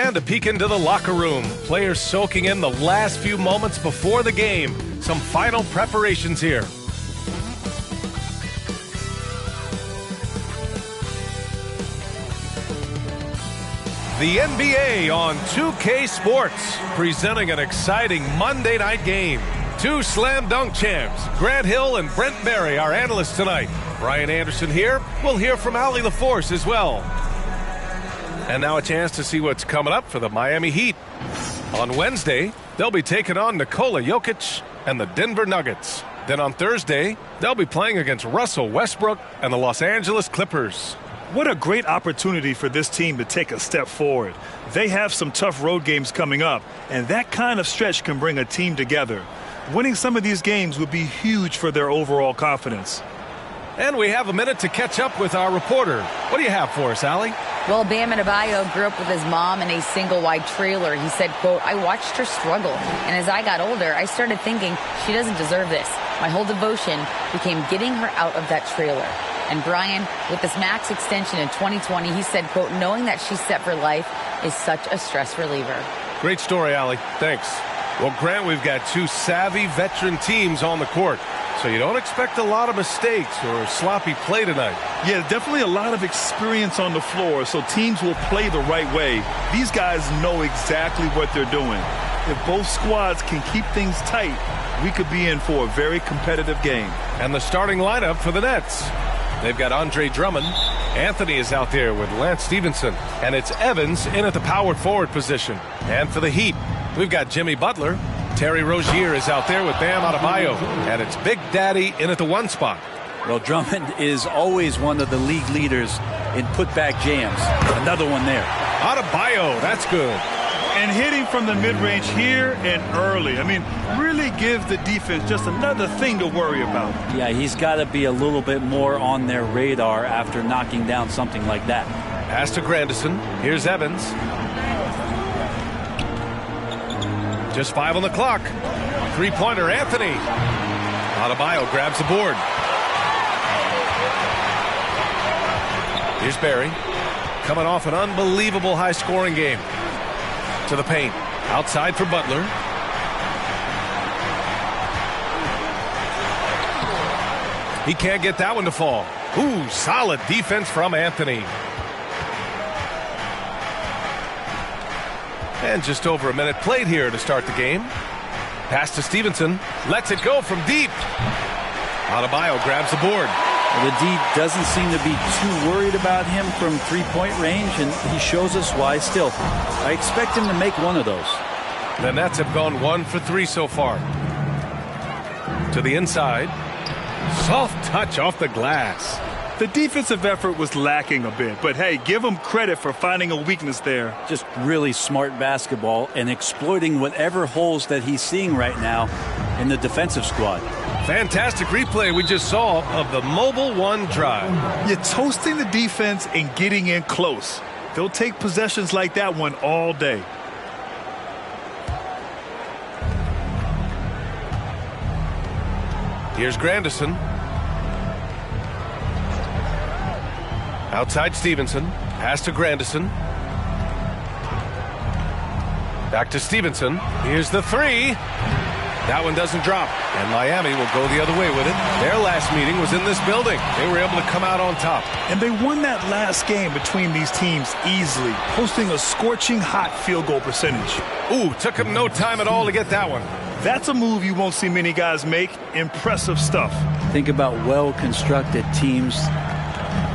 And a peek into the locker room. Players soaking in the last few moments before the game. Some final preparations here. The NBA on 2K Sports, presenting an exciting Monday night game. Two slam dunk champs, Grant Hill and Brent Barry, our analysts tonight. Brian Anderson here. We'll hear from Allie LaForce as well. And now a chance to see what's coming up for the Miami Heat. On Wednesday, they'll be taking on Nikola Jokic and the Denver Nuggets. Then on Thursday, they'll be playing against Russell Westbrook and the Los Angeles Clippers. What a great opportunity for this team to take a step forward. They have some tough road games coming up, and that kind of stretch can bring a team together. Winning some of these games would be huge for their overall confidence. And we have a minute to catch up with our reporter. What do you have for us, Allie? Well, Bam Adebayo grew up with his mom in a single-wide trailer. He said, quote, "I watched her struggle, and as I got older, I started thinking she doesn't deserve this. My whole devotion became getting her out of that trailer." And Brian, with this max extension in 2020, he said, quote, "Knowing that she's set for life is such a stress reliever." Great story, Allie. Thanks. Well, Grant, we've got two savvy veteran teams on the court, so you don't expect a lot of mistakes or sloppy play tonight. Yeah, definitely a lot of experience on the floor, so teams will play the right way. These guys know exactly what they're doing. If both squads can keep things tight, we could be in for a very competitive game. And the starting lineup for the Nets. They've got Andre Drummond. Anthony is out there with Lance Stevenson. And it's Evans in at the power forward position. And for the Heat, we've got Jimmy Butler. Terry Rozier is out there with Bam Adebayo. And it's Big Daddy in at the one spot. Well, Drummond is always one of the league leaders in putback jams. Another one there. Adebayo, that's good. And hitting from the mid-range here and early. I mean, really gives the defense just another thing to worry about. Yeah, he's got to be a little bit more on their radar after knocking down something like that. Pass to Grandison. Here's Evans. Just 5 on the clock. Three-pointer, Anthony. Adebayo grabs the board. Here's Barry. Coming off an unbelievable high-scoring game. To the paint. Outside for Butler. He can't get that one to fall. Ooh, solid defense from Anthony. And just over a minute played here to start the game. Pass to Stevenson. Lets it go from deep. Adebayo grabs the board. The D doesn't seem to be too worried about him from three-point range, and he shows us why still. I expect him to make one of those. The Nets have gone 1 for 3 so far. To the inside. Soft touch off the glass. The defensive effort was lacking a bit, but hey, give him credit for finding a weakness there. Just really smart basketball and exploiting whatever holes that he's seeing right now in the defensive squad. Fantastic replay we just saw of the Mobile One drive. You're toasting the defense and getting in close. They'll take possessions like that one all day. Here's Grandison. Outside Stevenson. Pass to Grandison. Back to Stevenson. Here's the three. That one doesn't drop. And Miami will go the other way with it. Their last meeting was in this building. They were able to come out on top. And they won that last game between these teams easily, posting a scorching hot field goal percentage. Ooh, took him no time at all to get that one. That's a move you won't see many guys make. Impressive stuff. Think about well-constructed teams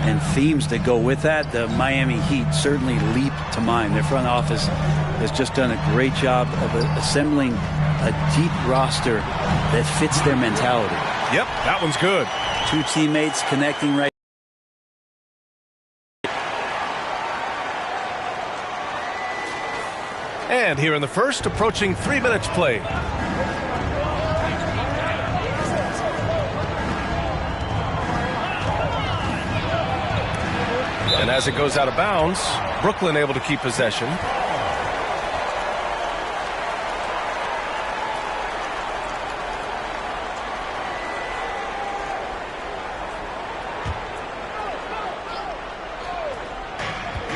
and themes that go with that. The Miami Heat certainly leap to mind. Their front office has just done a great job of assembling a deep roster that fits their mentality. Yep, that one's good. Two teammates connecting right. And here in the first, approaching 3 minutes played. And as it goes out of bounds, Brooklyn able to keep possession.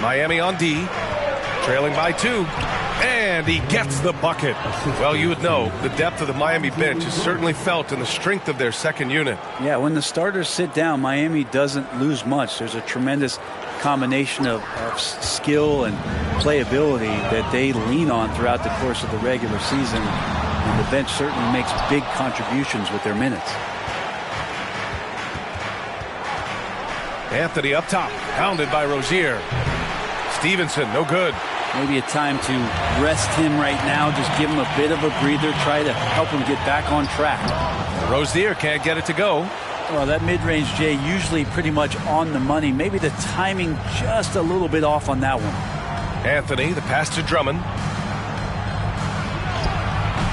Miami on D. Trailing by 2. And he gets the bucket. Well, you would know the depth of the Miami bench is certainly felt in the strength of their second unit. Yeah, when the starters sit down, Miami doesn't lose much. There's a tremendous combination of skill and playability that they lean on throughout the course of the regular season. And the bench certainly makes big contributions with their minutes. Anthony up top, pounded by Rozier. Stevenson, no good. Maybe a time to rest him right now, just give him a bit of a breather, try to help him get back on track. Rozier can't get it to go. Well, that mid-range, Jay, usually pretty much on the money. Maybe the timing just a little bit off on that one. Anthony, the pass to Drummond.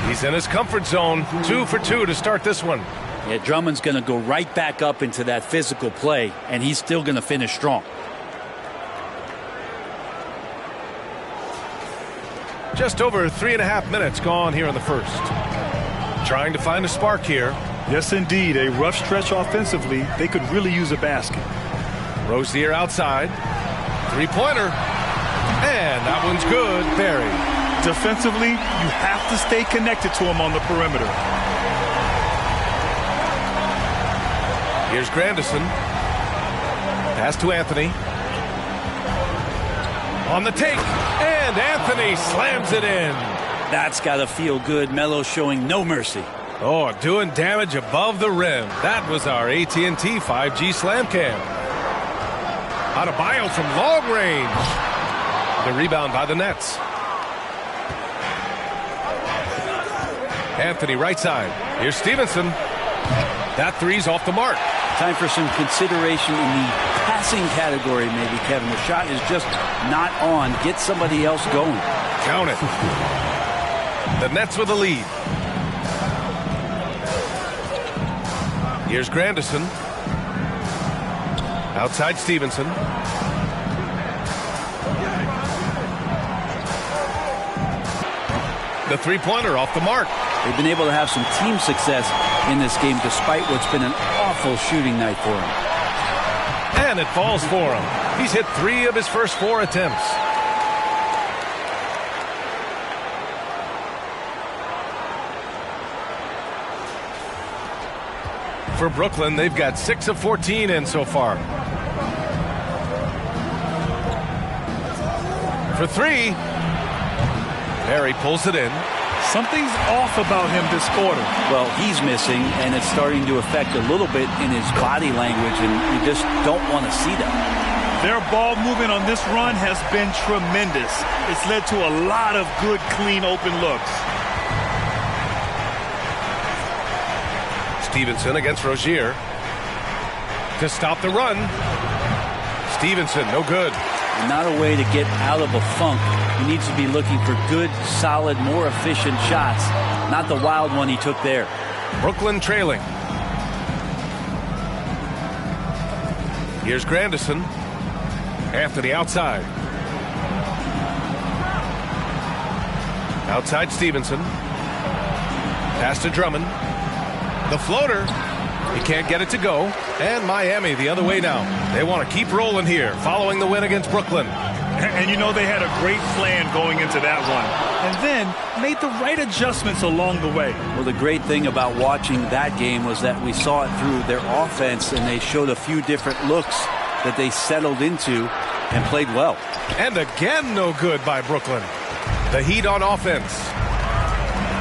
He's in his comfort zone. 2 for 2 to start this one. Yeah, Drummond's going to go right back up into that physical play, and he's still going to finish strong. Just over 3.5 minutes gone here in the first. Trying to find a spark here. Yes, indeed. A rough stretch offensively. They could really use a basket. Rozier outside. Three-pointer. And that one's good. Barry. Defensively, you have to stay connected to him on the perimeter. Here's Grandison. Pass to Anthony. On the take. And Anthony slams it in. That's got to feel good. Melo showing no mercy. Oh, doing damage above the rim. That was our AT&T 5G Slam Cam. Adebayo from long range. The rebound by the Nets. Anthony right side. Here's Stevenson. That three's off the mark. Time for some consideration in the passing category, maybe, Kevin. The shot is just not on. Get somebody else going. Count it. The Nets with the lead. Here's Grandison. Outside Stevenson. The three-pointer off the mark. They've been able to have some team success in this game despite what's been an awful shooting night for him. And it falls for him. He's hit 3 of his first 4 attempts. For Brooklyn, they've got 6 of 14 in so far. For 3. Barry pulls it in. Something's off about him this quarter. Well, he's missing, and it's starting to affect a little bit in his body language, and you just don't want to see that. Their ball movement on this run has been tremendous. It's led to a lot of good, clean, open looks. Stevenson against Rozier. To stop the run. Stevenson, no good. Not a way to get out of a funk. He needs to be looking for good, solid, more efficient shots. Not the wild one he took there. Brooklyn trailing. Here's Grandison. Anthony outside. Outside Stevenson. Pass to Drummond. The floater. He can't get it to go. And Miami the other way now. They want to keep rolling here following the win against Brooklyn. And you know they had a great plan going into that one. And then made the right adjustments along the way. Well, the great thing about watching that game was that we saw it through their offense, and they showed a few different looks that they settled into and played well. And again, no good by Brooklyn. The Heat on offense.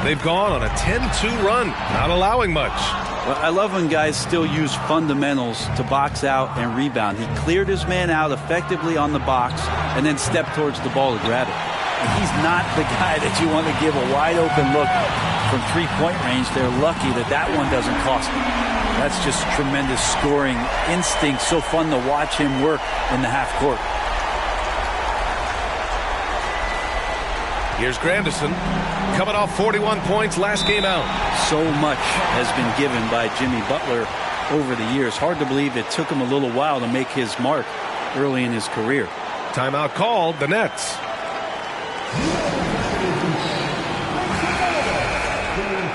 They've gone on a 10-2 run, not allowing much. Well, I love when guys still use fundamentals to box out and rebound. He cleared his man out effectively on the box and then stepped towards the ball to grab it. And he's not the guy that you want to give a wide open look from three-point range. They're lucky that that one doesn't cost them. That's just tremendous scoring instinct. So fun to watch him work in the half court. Here's Grandison, coming off 41 points last game out. So much has been given by Jimmy Butler over the years. Hard to believe it took him a little while to make his mark early in his career. Timeout called, the Nets.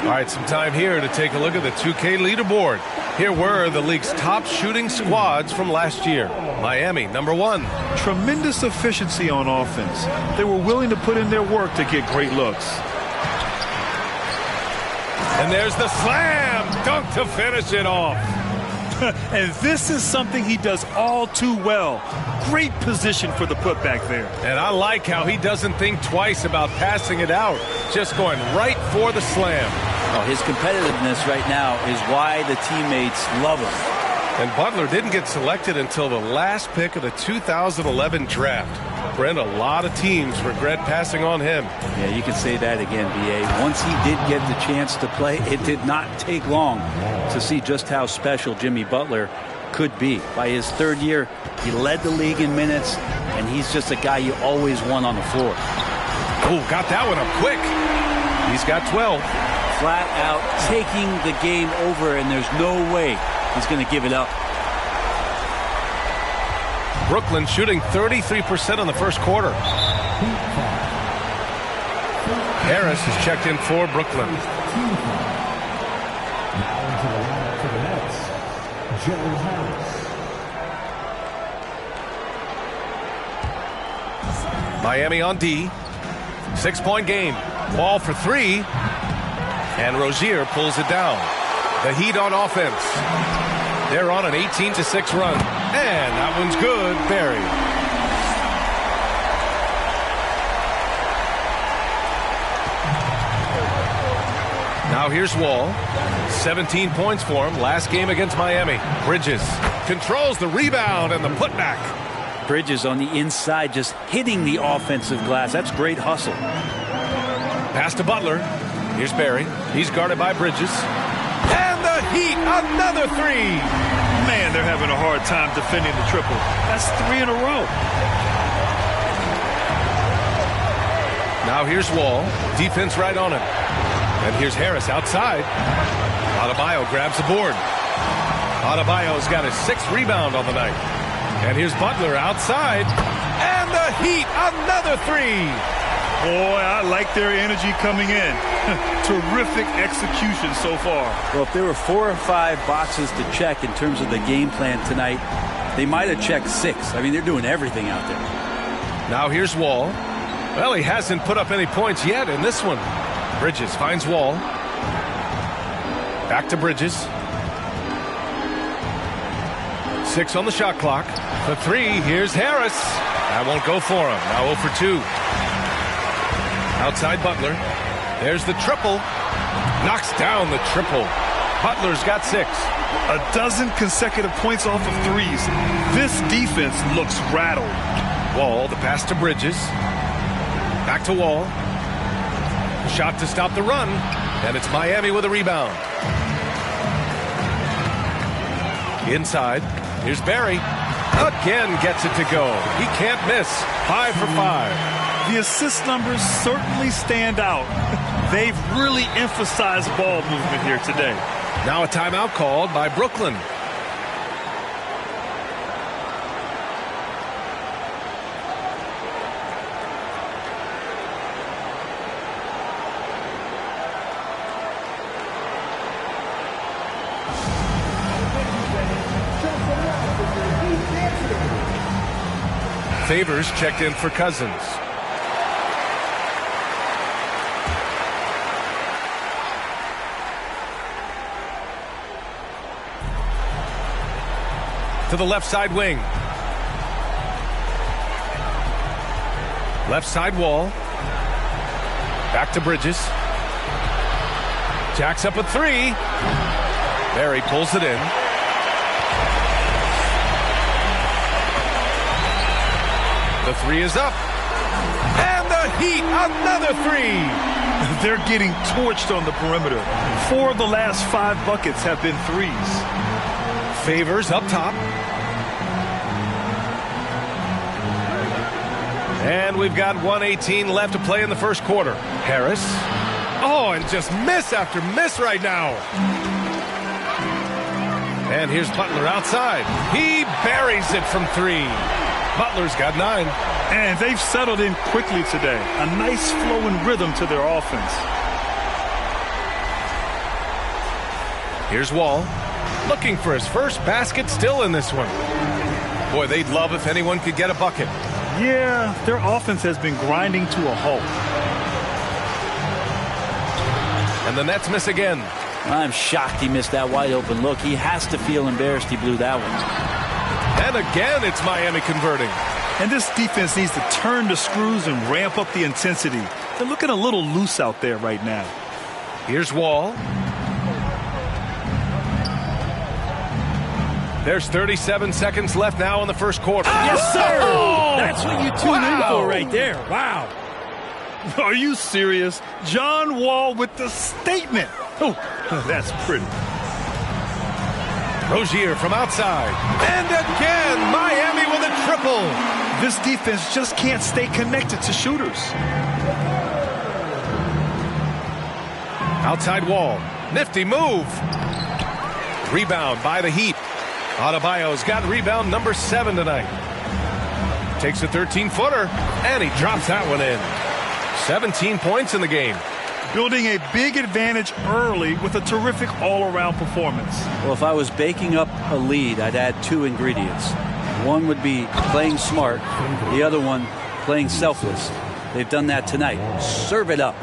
All right, some time here to take a look at the 2K leaderboard. Here were the league's top shooting squads from last year. Miami, number 1. Tremendous efficiency on offense. They were willing to put in their work to get great looks. And there's the slam dunk to finish it off. And this is something he does all too well. Great position for the putback there. And I like how he doesn't think twice about passing it out. Just going right for the slam. Oh, his competitiveness right now is why the teammates love him. And Butler didn't get selected until the last pick of the 2011 draft. Brent, a lot of teams regret passing on him. Yeah, you can say that again, B.A. Once he did get the chance to play, it did not take long to see just how special Jimmy Butler could be. By his 3rd year, he led the league in minutes, and he's just a guy you always want on the floor. Oh, got that one up quick. He's got 12. Flat out taking the game over, and there's no way he's going to give it up. Brooklyn shooting 33% in the first quarter. Harris is checked in for Brooklyn. Miami on D. 6-point game. Ball for 3. And Rozier pulls it down. The Heat on offense. They're on an 18-6 run. And that one's good. Barry. Now here's Wall. 17 points for him. Last game against Miami. Bridges controls the rebound and the putback. Bridges on the inside just hitting the offensive glass. That's great hustle. Pass to Butler. Here's Barry. He's guarded by Bridges. And the Heat, another 3. Man, they're having a hard time defending the triple. That's 3 in a row. Now here's Wall. Defense right on him. And here's Harris outside. Adebayo grabs the board. Adebayo's got his 6th rebound on the night. And here's Butler outside. And the Heat, another 3. Boy, I like their energy coming in. Terrific execution so far. Well, if there were 4 or 5 boxes to check in terms of the game plan tonight, they might have checked 6. I mean, they're doing everything out there. Now here's Wall. Well, he hasn't put up any points yet in this one. Bridges finds Wall. Back to Bridges. 6 on the shot clock. The 3, here's Harris. That won't go for him. Now 0 for 2. Outside Butler. There's the triple. Knocks down the triple. Butler's got 6. A dozen consecutive points off of 3s. This defense looks rattled. Wall, the pass to Bridges. Back to Wall. Shot to stop the run. And it's Miami with a rebound. Inside. Here's Barry. Again gets it to go. He can't miss. 5 for 5. The assist numbers certainly stand out. They've really emphasized ball movement here today. Now a timeout called by Brooklyn. Favors checked in for Cousins. To the left side wing. Left side Wall. Back to Bridges. Jacks up a 3. Barry pulls it in. The 3 is up. And the Heat, another 3. They're getting torched on the perimeter. 4 of the last 5 buckets have been 3s. Favors up top. And we've got 1:18 left to play in the first quarter. Harris. Oh, and just miss after miss right now. And here's Butler outside. He buries it from 3. Butler's got 9. And they've settled in quickly today. A nice flowing rhythm to their offense. Here's Wall. looking for his first basket still in this one. Boy, they'd love if anyone could get a bucket. Yeah, their offense has been grinding to a halt. And the Nets miss again. I'm shocked he missed that wide open look. He has to feel embarrassed he blew that one. And again, it's Miami converting. And this defense needs to turn the screws and ramp up the intensity. They're looking a little loose out there right now. Here's Wall. There's 37 seconds left now in the first quarter. Yes, sir! Oh! That's what you tune in for right there. Wow. Are you serious? John Wall with the statement. Oh, that's pretty. Rozier from outside. And again, Miami with a triple. This defense just can't stay connected to shooters. Outside Wall. Nifty move. Rebound by the Heat. Adebayo's got rebound number 7 tonight. Takes a 13-footer, and he drops that one in. 17 points in the game. Building a big advantage early with a terrific all-around performance. Well, if I was baking up a lead, I'd add 2 ingredients. One would be playing smart. The other one, playing selfless. They've done that tonight. Serve it up.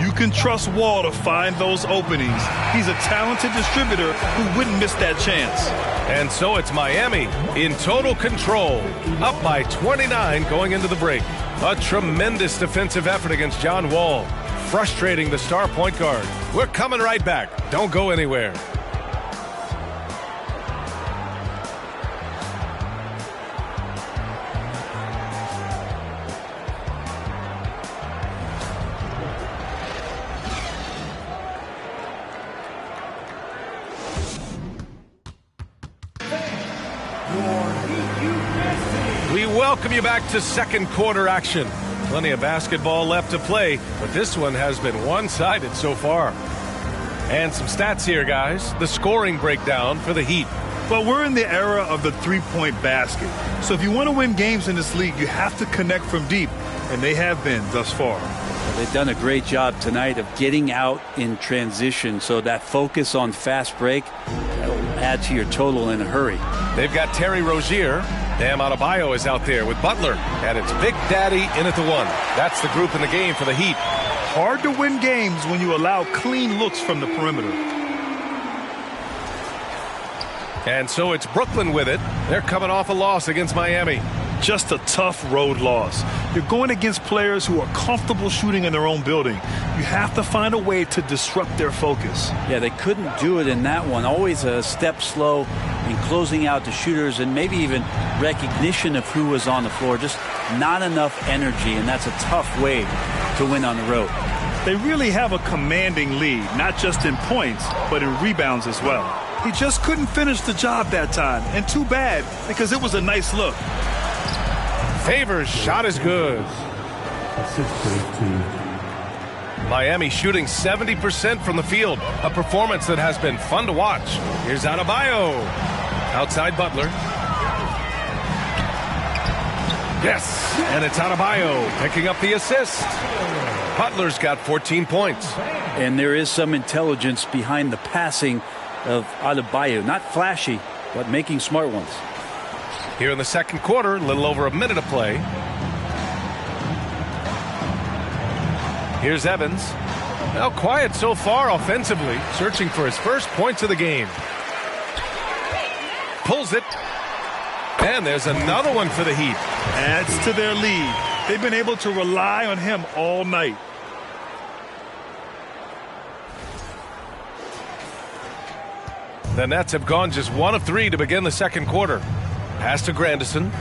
You can trust Wall to find those openings. He's a talented distributor who wouldn't miss that chance. And so it's Miami in total control, up by 29 going into the break. A tremendous defensive effort against John Wall, frustrating the star point guard. We're coming right back. Don't go anywhere. We welcome you back to second quarter action. Plenty of basketball left to play, but this one has been one-sided so far. And some stats here, guys. The scoring breakdown for the Heat. Well, we're in the era of the three-point basket. So if you want to win games in this league, you have to connect from deep, and they have been thus far. They've done a great job tonight of getting out in transition, so that focus on fast break will add to your total in a hurry. They've got Terry Rozier. Bam Adebayo is out there with Butler, and it's Big Daddy in at the 1. That's the group in the game for the Heat. Hard to win games when you allow clean looks from the perimeter. And so it's Brooklyn with it. They're coming off a loss against Miami. Just a tough road loss. You're going against players who are comfortable shooting in their own building. You have to find a way to disrupt their focus. Yeah, they couldn't do it in that one. Always a step slow in closing out the shooters and maybe even recognition of who was on the floor. Just not enough energy, and that's a tough way to win on the road. They really have a commanding lead, not just in points, but in rebounds as well. He just couldn't finish the job that time, and too bad, because it was a nice look. Favors shot is good. Miami shooting 70% from the field, a performance that has been fun to watch. Here's Adebayo. Outside Butler. Yes, and it's Adebayo picking up the assist. Butler's got 14 points. And there is some intelligence behind the passing of Adebayo. Not flashy, but making smart ones. Here in the second quarter, a little over a minute of play. Here's Evans. Well, quiet so far offensively, searching for his first points of the game. Pulls it. And there's another one for the Heat. Adds to their lead. They've been able to rely on him all night. The Nets have gone just 1 of 3 to begin the second quarter. Pass to Grandison.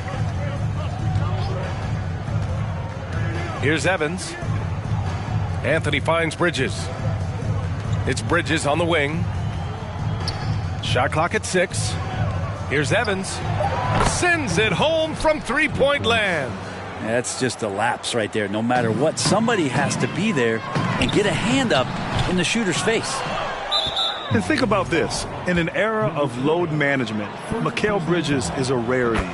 Here's Evans. Anthony finds Bridges. It's Bridges on the wing. Shot clock at 6. Here's Evans. Sends it home from three-point land. That's just a lapse right there. No matter what, somebody has to be there and get a hand up in the shooter's face. And think about this. In an era of load management, Mikal Bridges is a rarity.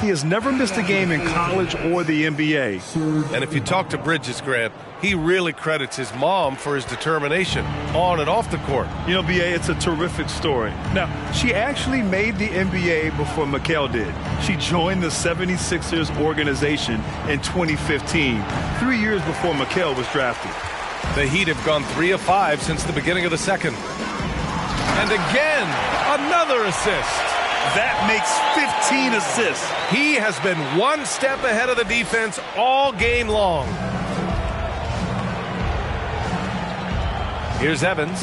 He has never missed a game in college or the NBA. And if you talk to Bridges, Grant, he really credits his mom for his determination on and off the court. You know, B.A., it's a terrific story. Now, she actually made the NBA before Mikal did. She joined the 76ers organization in 2015, 3 years before Mikal was drafted. The Heat have gone 3 of 5 since the beginning of the second. And again, another assist. That makes 15 assists. He has been one step ahead of the defense all game long. Here's Evans.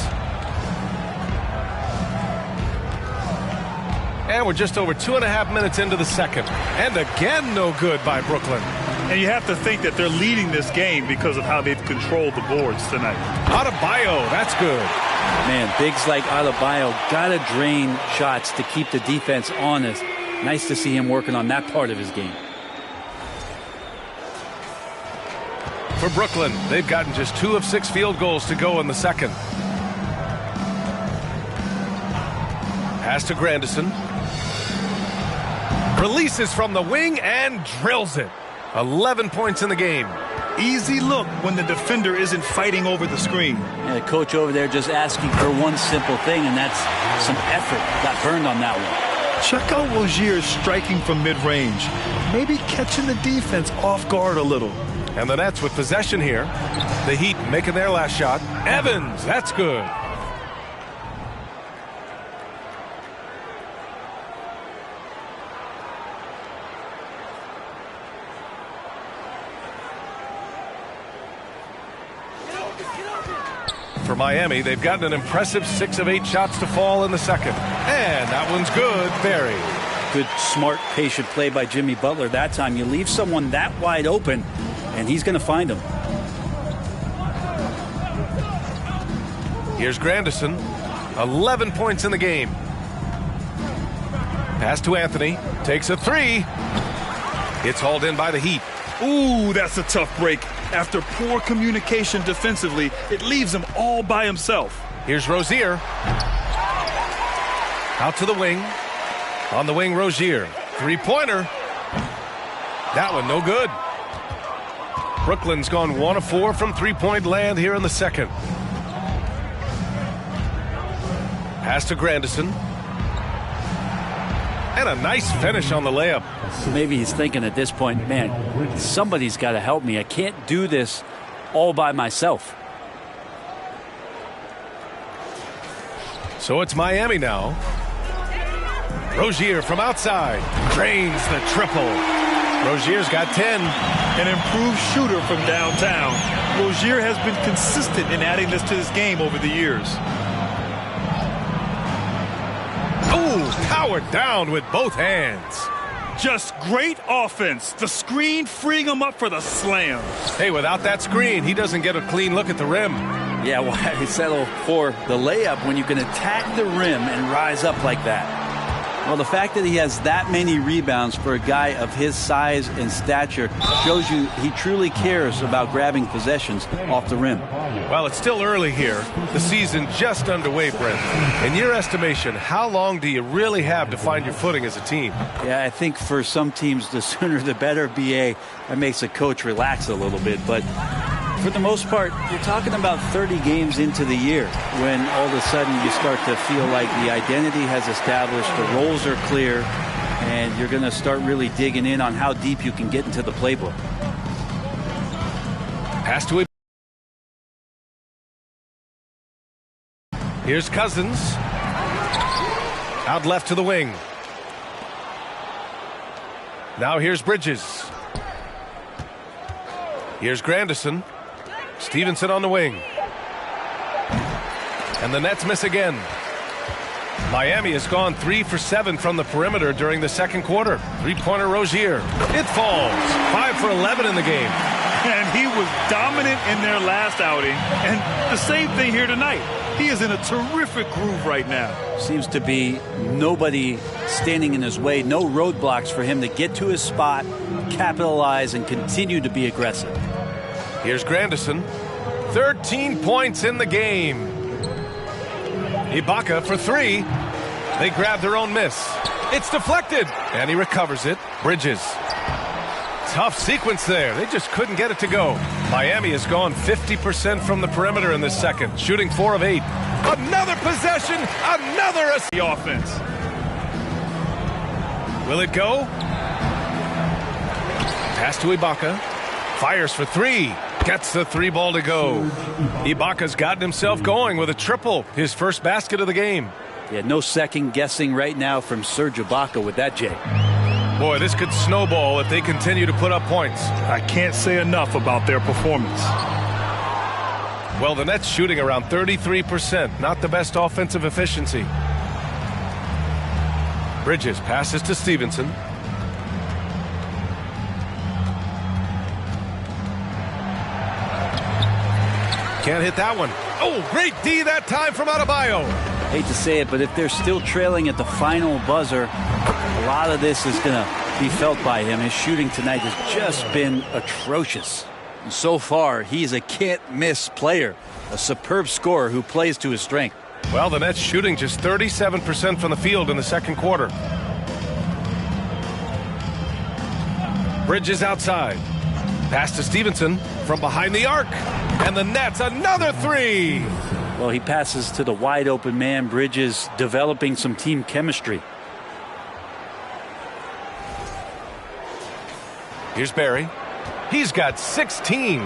And we're just over 2.5 minutes into the second. And again, no good by Brooklyn. And you have to think that they're leading this game because of how they've controlled the boards tonight. Adebayo, that's good. Man, bigs like Adebayo got to drain shots to keep the defense honest. Nice to see him working on that part of his game. For Brooklyn, they've gotten just 2 of 6 field goals to go in the second. Pass to Grandison. Releases from the wing and drills it. 11 points in the game. Easy look when the defender isn't fighting over the screen. And the coach over there just asking for one simple thing, and that's some effort. Got burned on that one. Check out Rozier's striking from mid-range. Maybe catching the defense off guard a little. And the Nets with possession here. The Heat making their last shot. Evans, that's good. For Miami, they've gotten an impressive 6 of 8 shots to fall in the second. And that one's good. Barry. Good, smart, patient play by Jimmy Butler that time. You leave someone that wide open, and he's going to find him. Here's Grandison. 11 points in the game. Pass to Anthony. Takes a 3. It's hauled in by the Heat. Ooh, that's a tough break. After poor communication defensively, it leaves him all by himself. Here's Rozier. Out to the wing. On the wing, Rozier. 3-pointer. That one no good. Brooklyn's gone 1 of 4 from 3-point land here in the second. Pass to Grandison. And a nice finish on the layup. Maybe he's thinking at this point, man, somebody's got to help me. I can't do this all by myself. So it's Miami now. Rozier from outside. Drains the triple. Rozier's got 10. An improved shooter from downtown. Rozier has been consistent in adding this to his game over the years. Oh, powered down with both hands. Just great offense. The screen freeing him up for the slam. Hey, without that screen, he doesn't get a clean look at the rim. Yeah, why settle for the layup when you can attack the rim and rise up like that? Well, the fact that he has that many rebounds for a guy of his size and stature shows you he truly cares about grabbing possessions off the rim. Well, it's still early here. The season just underway, Brent. In your estimation, how long do you really have to find your footing as a team? Yeah, I think for some teams, the sooner the better, BA. That makes a coach relax a little bit. But for the most part, you're talking about 30 games into the year when all of a sudden you start to feel like the identity has established, the roles are clear, and you're going to start really digging in on how deep you can get into the playbook. Pass to him. Here's Cousins. Out left to the wing. Now here's Bridges. Here's Grandison. Stevenson on the wing. And the Nets miss again. Miami has gone 3 for 7 from the perimeter during the second quarter. 3-pointer Rozier. It falls. 5 for 11 in the game. And he was dominant in their last outing. And the same thing here tonight. He is in a terrific groove right now. Seems to be nobody standing in his way. No roadblocks for him to get to his spot, capitalize, and continue to be aggressive. Here's Grandison. 13 points in the game. Ibaka for 3. They grab their own miss. It's deflected, and he recovers it. Bridges. Tough sequence there. They just couldn't get it to go. Miami has gone 50% from the perimeter in this second, shooting 4 of 8. Another possession, another assist. The offense. Will it go? Pass to Ibaka. Fires for 3. Gets the 3 ball to go. Ibaka's gotten himself going with a triple. His first basket of the game. Yeah, no second guessing right now from Serge Ibaka with that, Jay. Boy, this could snowball if they continue to put up points. I can't say enough about their performance. Well, the Nets shooting around 33%. Not the best offensive efficiency. Bridges passes to Stevenson. Can't hit that one. Oh, great D that time from Adebayo. Hate to say it, but if they're still trailing at the final buzzer, a lot of this is going to be felt by him. His shooting tonight has just been atrocious. And so far, he's a can't-miss player, a superb scorer who plays to his strength. Well, the Nets shooting just 37% from the field in the second quarter. Bridges outside. Pass to Stevenson from behind the arc. And the Nets, another 3. Well, he passes to the wide open man. Bridges developing some team chemistry. Here's Barry. He's got 16.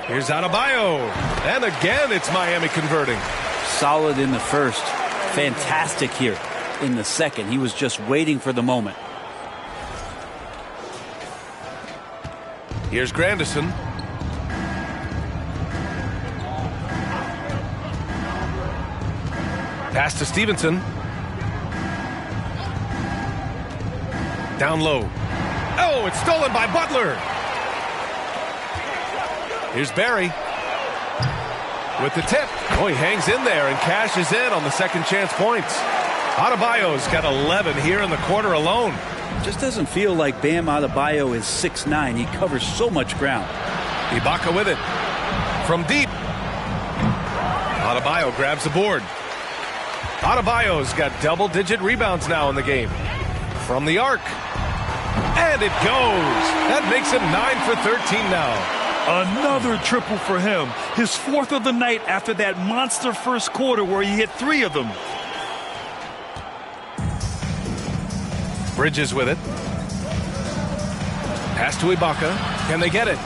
Here's Adebayo. And again, it's Miami converting. Solid in the first. Fantastic here in the second. He was just waiting for the moment. Here's Grandison. Pass to Stevenson. Down low. Oh, it's stolen by Butler. Here's Barry with the tip. Oh, he hangs in there and cashes in on the second chance points. Adebayo's got 11 here in the quarter alone. Just doesn't feel like Bam Adebayo is 6'9". He covers so much ground. Ibaka with it. From deep. Adebayo grabs the board. Adebayo's got double-digit rebounds now in the game. From the arc. And it goes. That makes him 9 for 13 now. Another triple for him. His 4th of the night after that monster first quarter where he hit 3 of them. Bridges with it. Pass to Ibaka. Can they get it?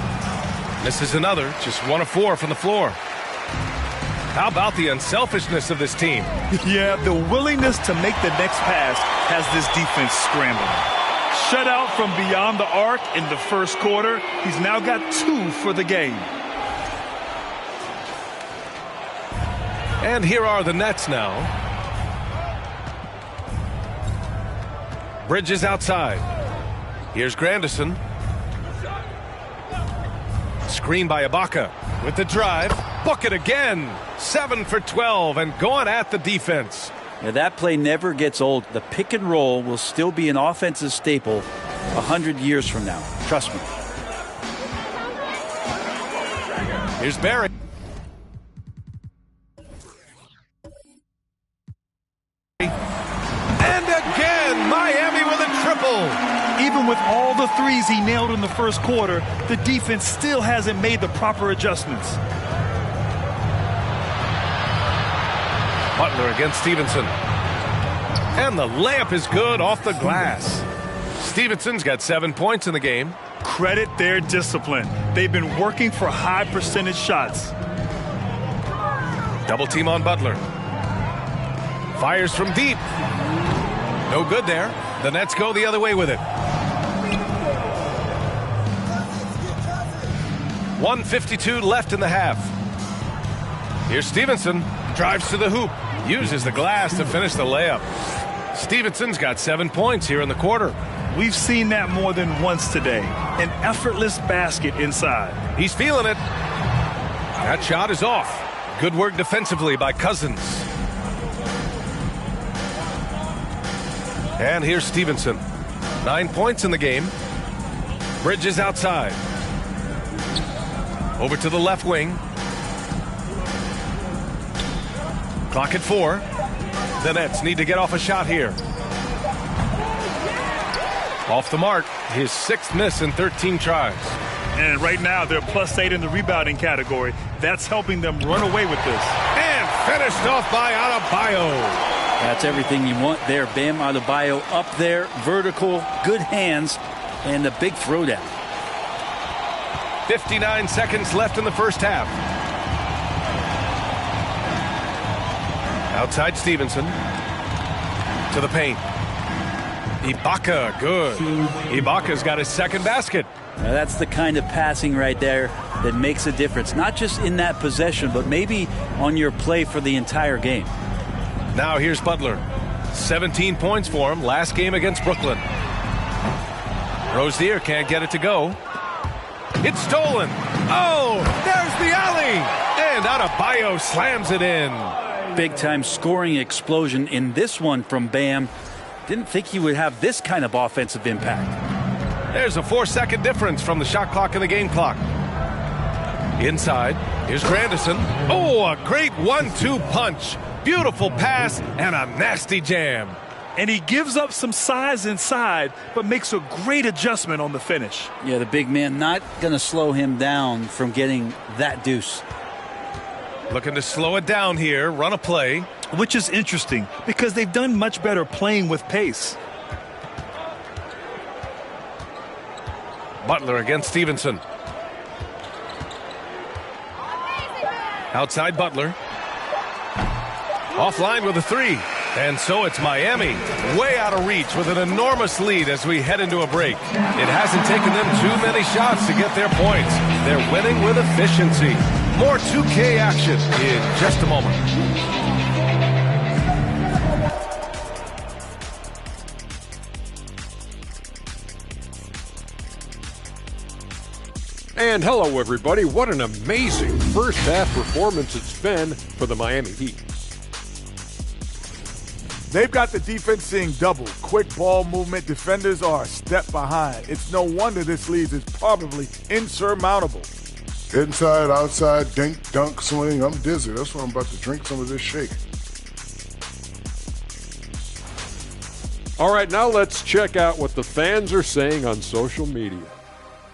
Misses another. Just 1 of 4 from the floor. How about the unselfishness of this team? Yeah, the willingness to make the next pass has this defense scrambling. Shut out from beyond the arc in the first quarter. He's now got 2 for the game. And here are the Nets now. Bridges outside. Here's Grandison. Screen by Ibaka with the drive. Bucket again. 7 for 12 and going at the defense. Now that play never gets old. The pick and roll will still be an offensive staple 100 years from now. Trust me. Here's Barry. And again, Miami with a triple. Even with all the threes he nailed in the first quarter, the defense still hasn't made the proper adjustments. Butler against Stevenson. And the layup is good off the glass. Stevenson's got 7 points in the game. Credit their discipline. They've been working for high percentage shots. Double team on Butler. Fires from deep. No good there. The Nets go the other way with it. 1:52 left in the half. Here's Stevenson. Drives to the hoop. Uses the glass to finish the layup. Stevenson's got 7 points here in the quarter. We've seen that more than once today. An effortless basket inside. He's feeling it. That shot is off. Good work defensively by Cousins. And here's Stevenson. 9 points in the game. Bridges outside. Over to the left wing. Clock at 4. The Nets need to get off a shot here. Off the mark, his 6th miss in 13 tries. And right now, they're +8 in the rebounding category. That's helping them run away with this. And finished off by Adebayo. That's everything you want there. Bam Adebayo up there, vertical, good hands, and a big throwdown. 59 seconds left in the first half. Outside Stevenson. To the paint. Ibaka, good. Ibaka's got his 2nd basket. Now that's the kind of passing right there that makes a difference. Not just in that possession, but maybe on your play for the entire game. Now here's Butler. 17 points for him last game against Brooklyn. Rozier can't get it to go. It's stolen. Oh, there's the alley. And Adebayo slams it in. Big-time scoring explosion in this one from Bam. Didn't think he would have this kind of offensive impact. There's a 4-second difference from the shot clock and the game clock. Inside, here's Grandison. Oh, a great 1-2 punch. Beautiful pass and a nasty jam. And he gives up some size inside, but makes a great adjustment on the finish. Yeah, the big man not going to slow him down from getting that deuce. Looking to slow it down here, run a play. Which is interesting because they've done much better playing with pace. Butler against Stevenson. Outside Butler. Offline with a 3. And so it's Miami, way out of reach with an enormous lead as we head into a break. It hasn't taken them too many shots to get their points. They're winning with efficiency. More 2K action in just a moment. And hello, everybody. What an amazing first half performance it's been for the Miami Heat. They've got the defense seeing double. Quick ball movement. Defenders are a step behind. It's no wonder this lead is probably insurmountable. Inside, outside, dink, dunk, swing. I'm dizzy. That's why I'm about to drink some of this shake. All right, now let's check out what the fans are saying on social media.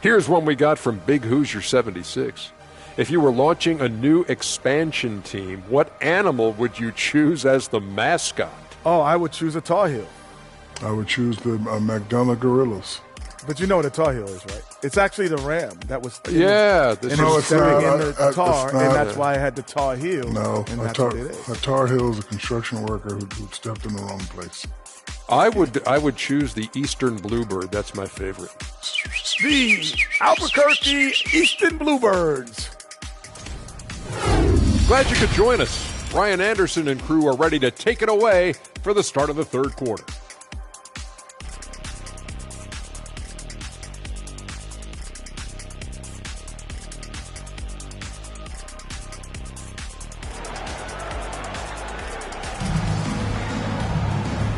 Here's one we got from Big Hoosier 76. If you were launching a new expansion team, what animal would you choose as the mascot? Oh, I would choose a Tar Heel. I would choose the McDonough Gorillas. But you know what a Tar Heel is, right? It's actually the ram that was Yeah. in No, it's not. the tar, It's not. and that's why I had the Tar Heel. No, and a that's tar, what it is. a Tar Heel is a construction worker who stepped in the wrong place. I would choose the Eastern Bluebird. That's my favorite. The Albuquerque Eastern Bluebirds. Glad you could join us. Ryan Anderson and crew are ready to take it away for the start of the third quarter.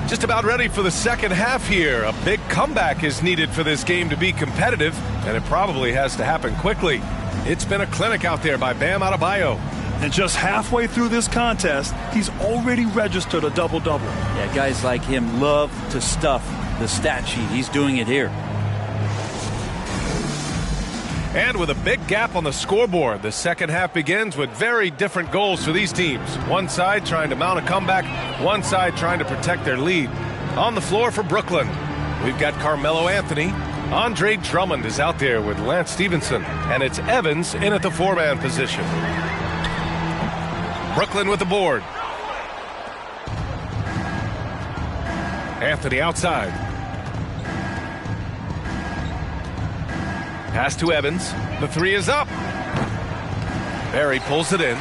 Just about ready for the second half here. A big comeback is needed for this game to be competitive, and it probably has to happen quickly. It's been a clinic out there by Bam Adebayo. And just halfway through this contest, he's already registered a double-double. Yeah, guys like him love to stuff the stat sheet. He's doing it here. And with a big gap on the scoreboard, the second half begins with very different goals for these teams. One side trying to mount a comeback, one side trying to protect their lead. On the floor for Brooklyn, we've got Carmelo Anthony. Andre Drummond is out there with Lance Stevenson, and it's Evans in at the four-man position. Brooklyn with the board. Anthony outside. Pass to Evans. The three is up. Barry pulls it in.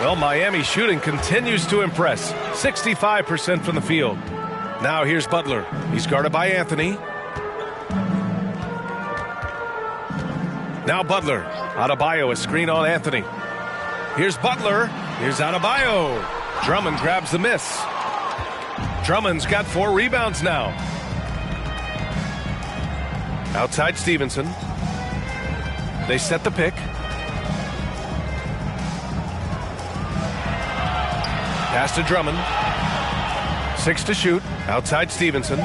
Well, Miami shooting continues to impress. 65% from the field. Now here's Butler. He's guarded by Anthony. Now Butler. Adebayo, a screen on Anthony. Here's Butler. Here's Adebayo. Drummond grabs the miss. Drummond's got 4 rebounds now. Outside Stevenson. They set the pick. Pass to Drummond. 6 to shoot. Outside Stevenson.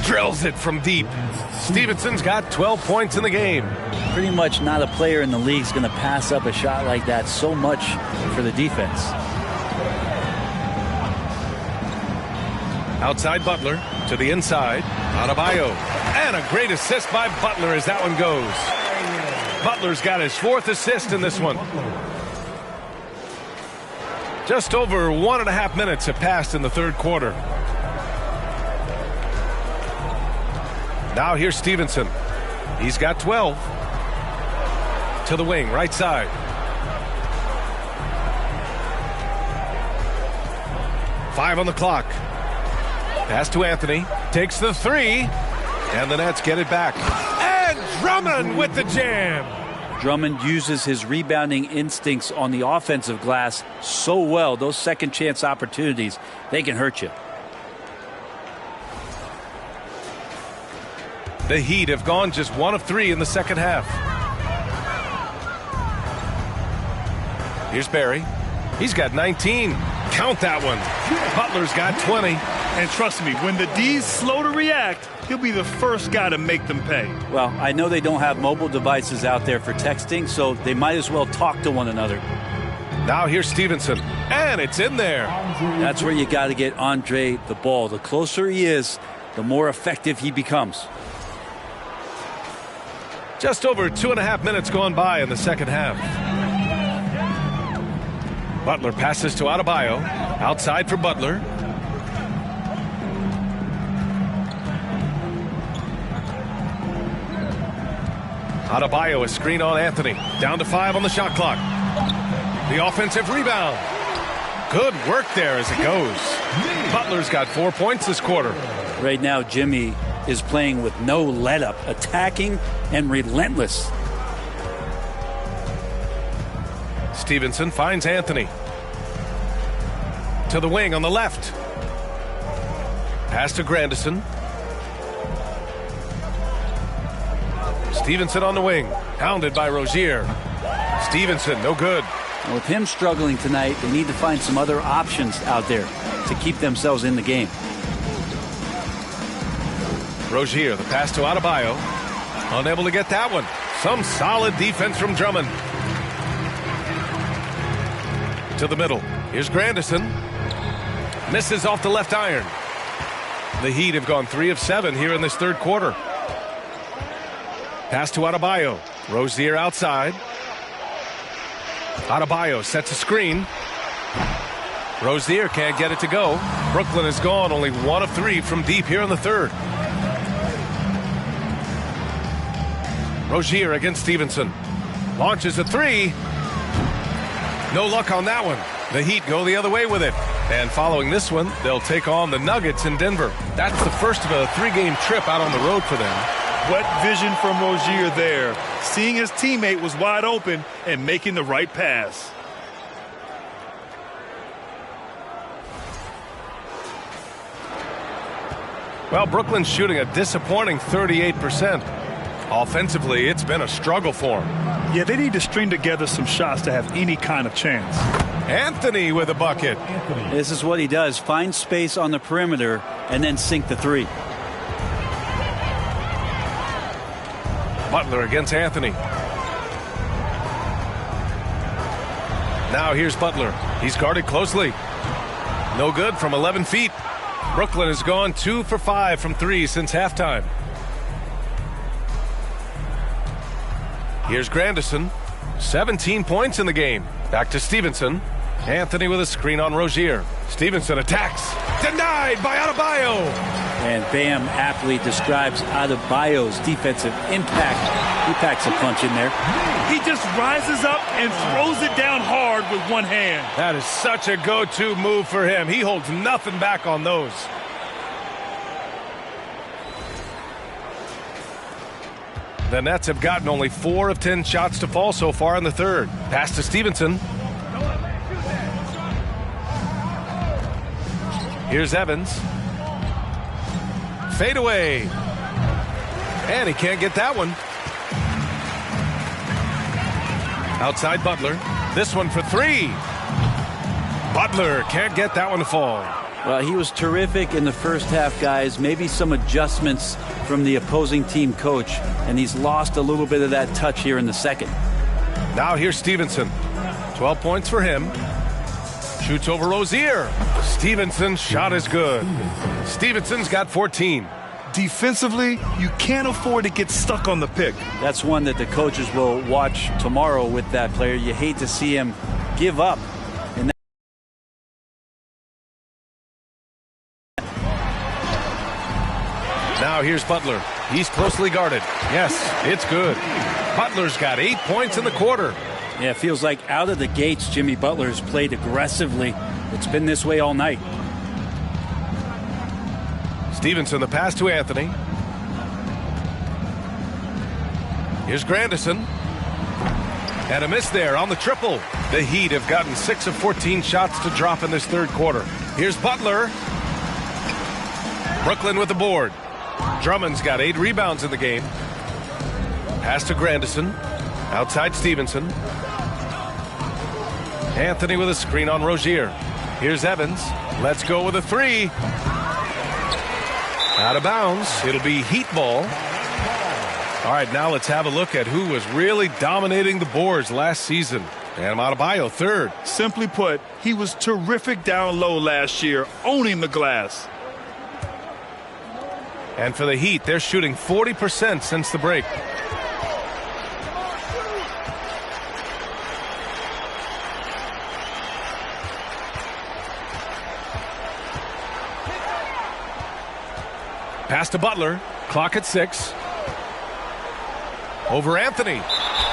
Drills it from deep. Stevenson's got 12 points in the game. Pretty much not a player in the league is going to pass up a shot like that so much for the defense. Outside Butler to the inside. Adebayo. And a great assist by Butler as that one goes. Butler's got his 4th assist in this one. Just over 1.5 minutes have passed in the 3rd quarter. Now here's Stevenson. He's got 12. To the wing, right side. Five on the clock. Pass to Anthony. Takes the 3. And the Nets get it back. And Drummond with the jam. Drummond uses his rebounding instincts on the offensive glass so well. Those second chance opportunities, they can hurt you. The Heat have gone just 1 of 3 in the second half. Here's Barry. He's got 19. Count that one. Butler's got 20. And trust me, when the D's slow to react, he'll be the first guy to make them pay. Well, I know they don't have mobile devices out there for texting, so they might as well talk to one another. Now here's Stevenson. And it's in there. That's where you got to get Andre the ball. The closer he is, the more effective he becomes. Just over 2.5 minutes gone by in the second half. Butler passes to Adebayo. Outside for Butler. Adebayo, a screen on Anthony. Down to 5 on the shot clock. The offensive rebound. Good work there as it goes. Butler's got 4 points this quarter. Right now, Jimmy is playing with no let-up, attacking and relentless. Stevenson finds Anthony. To the wing on the left. Pass to Grandison. Stevenson on the wing. Hounded by Rozier. Stevenson, no good. With him struggling tonight, they need to find some other options out there to keep themselves in the game. Rozier, the pass to Adebayo. Unable to get that one. Some solid defense from Drummond. To the middle. Here's Grandison. Misses off the left iron. The Heat have gone 3 of 7 here in this 3rd quarter. Pass to Adebayo. Rozier outside. Adebayo sets a screen. Rozier can't get it to go. Brooklyn has gone only 1 of 3 from deep here in the 3rd. Rozier against Stevenson. Launches a 3. No luck on that one. The Heat go the other way with it. And following this one, they'll take on the Nuggets in Denver. That's the first of a 3-game trip out on the road for them. What vision from Rozier there. Seeing his teammate was wide open and making the right pass. Well, Brooklyn's shooting a disappointing 38%. Offensively, it's been a struggle for them. Yeah, they need to string together some shots to have any kind of chance. Anthony with a bucket. This is what he does. Find space on the perimeter and then sink the 3. Butler against Anthony. Now here's Butler. He's guarded closely. No good from 11 feet. Brooklyn has gone 2 for 5 from 3 since halftime. Here's Grandison. 17 points in the game. Back to Stevenson. Anthony with a screen on Rozier. Stevenson attacks. Denied by Adebayo. And Bam aptly describes Adebayo's defensive impact. He packs a punch in there. He just rises up and throws it down hard with one hand. That is such a go-to move for him. He holds nothing back on those. The Nets have gotten only 4 of 10 shots to fall so far in the 3rd. Pass to Stevenson. Here's Evans. Fade away. And he can't get that one. Outside Butler. This one for 3. Butler can't get that one to fall. Well, he was terrific in the first half, guys. Maybe some adjustments from the opposing team coach, and he's lost a little bit of that touch here in the second. Now here's Stevenson. 12 points for him. Shoots over Rozier. Stevenson's shot is good. Stevenson's got 14. Defensively, you can't afford to get stuck on the pick. That's one that the coaches will watch tomorrow with that player. You hate to see him give up. Now here's Butler. He's closely guarded. Yes, it's good. Butler's got 8 points in the quarter. Yeah, it feels like out of the gates, Jimmy Butler's played aggressively. It's been this way all night. Stevenson, the pass to Anthony. Here's Grandison. And a miss there on the triple. The Heat have gotten 6 of 14 shots to drop in this third quarter. Here's Butler. Brooklyn with the board. Drummond's got 8 rebounds in the game. Pass to Grandison. Outside Stevenson. Anthony with a screen on Rozier. Here's Evans. Let's go with a 3. Out of bounds. It'll be Heat ball. All right, now let's have a look at who was really dominating the boards last season. And Adebayo, third. Simply put, he was terrific down low last year, owning the glass. And for the Heat, they're shooting 40% since the break. Pass to Butler. Clock at 6. Over Anthony.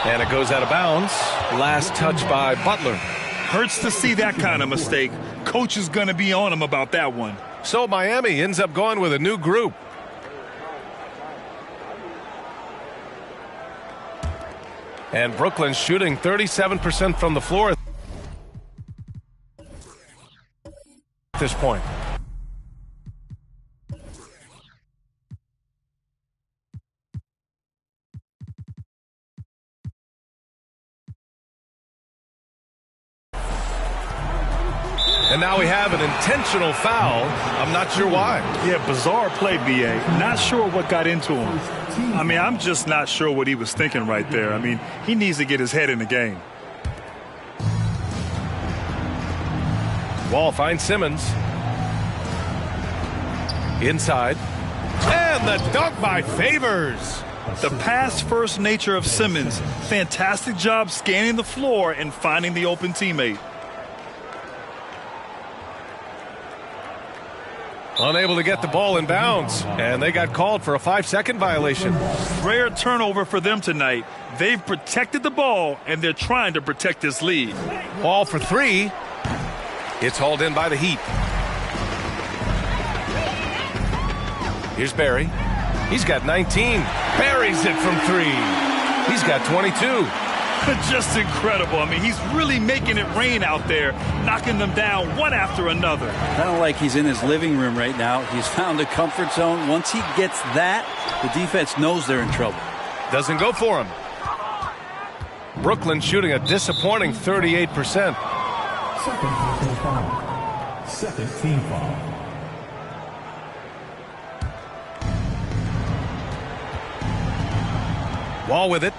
And it goes out of bounds. Last touch by Butler. Hurts to see that kind of mistake. Coach is going to be on him about that one. So Miami ends up going with a new group. And Brooklyn's shooting 37% from the floor at this point. And now we have an intentional foul. I'm not sure why. Yeah, bizarre play, B.A. Not sure what got into him. I mean, I'm just not sure what he was thinking right there. I mean, he needs to get his head in the game. Wall finds Simmons. Inside. And the dunk by Favors. The pass-first nature of Simmons. Fantastic job scanning the floor and finding the open teammate. Unable to get the ball in bounds, and they got called for a 5-second violation. Rare turnover for them tonight. They've protected the ball, and they're trying to protect this lead. Ball for 3. It's hauled in by the Heat. Here's Barry. He's got 19. Barry's it from 3. He's got 22. Just incredible. I mean, he's really making it rain out there, knocking them down one after another. Kind of like he's in his living room right now. He's found a comfort zone. Once he gets that, the defense knows they're in trouble. Doesn't go for him. Brooklyn shooting a disappointing 38%. Second team foul. Wall with it.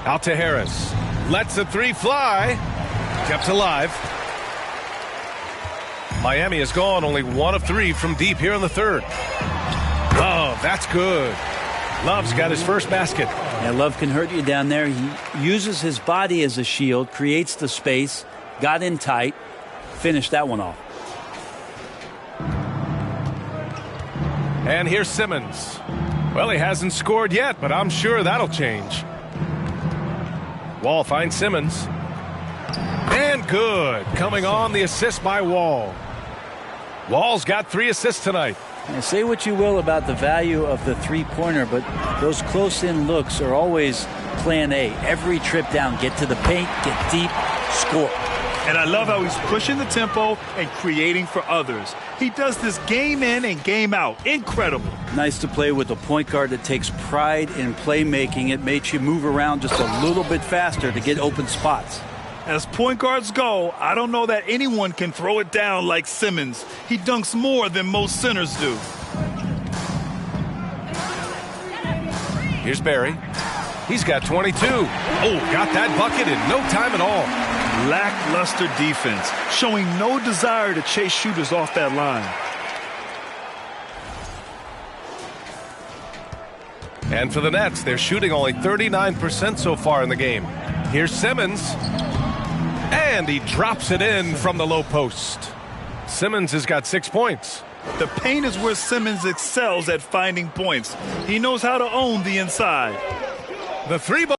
Out to Harris. Lets the 3 fly. Kept alive. Miami has gone only 1 of 3 from deep here in the third. Oh, that's good. Love's got his first basket. Yeah, Love can hurt you down there. He uses his body as a shield, creates the space, got in tight, finished that one off. And here's Simmons. Well, he hasn't scored yet, but I'm sure that'll change. Wall finds Simmons. And good. Coming on, the assist by Wall. Wall's got 3 assists tonight. And say what you will about the value of the three-pointer, but those close-in looks are always plan A. Every trip down, get to the paint, get deep, score. And I love how he's pushing the tempo and creating for others. He does this game in and game out. Incredible. Nice to play with a point guard that takes pride in playmaking. It makes you move around just a little bit faster to get open spots. As point guards go, I don't know that anyone can throw it down like Simmons. He dunks more than most centers do. Here's Barry. He's got 22. Oh, got that bucket in no time at all. Lackluster defense, showing no desire to chase shooters off that line. And for the Nets, they're shooting only 39% so far in the game. Here's Simmons. And he drops it in from the low post. Simmons has got 6 points. The paint is where Simmons excels at finding points. He knows how to own the inside. The three ball.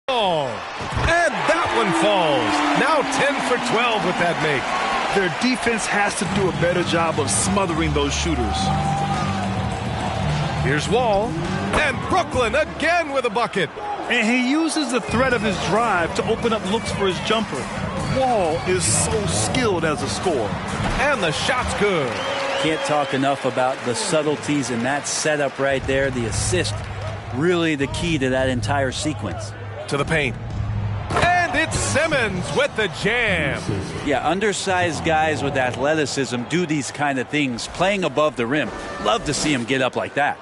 And that one falls. Now 10 for 12 with that make. Their defense has to do a better job of smothering those shooters. Here's Wall. And Brooklyn again with a bucket. And he uses the threat of his drive to open up looks for his jumper. Wall is so skilled as a scorer. And the shot's good. Can't talk enough about the subtleties in that setup right there. The assist, really the key to that entire sequence. To the paint. And it's Simmons with the jam. Yeah, undersized guys with athleticism do these kind of things, playing above the rim. Love to see him get up like that.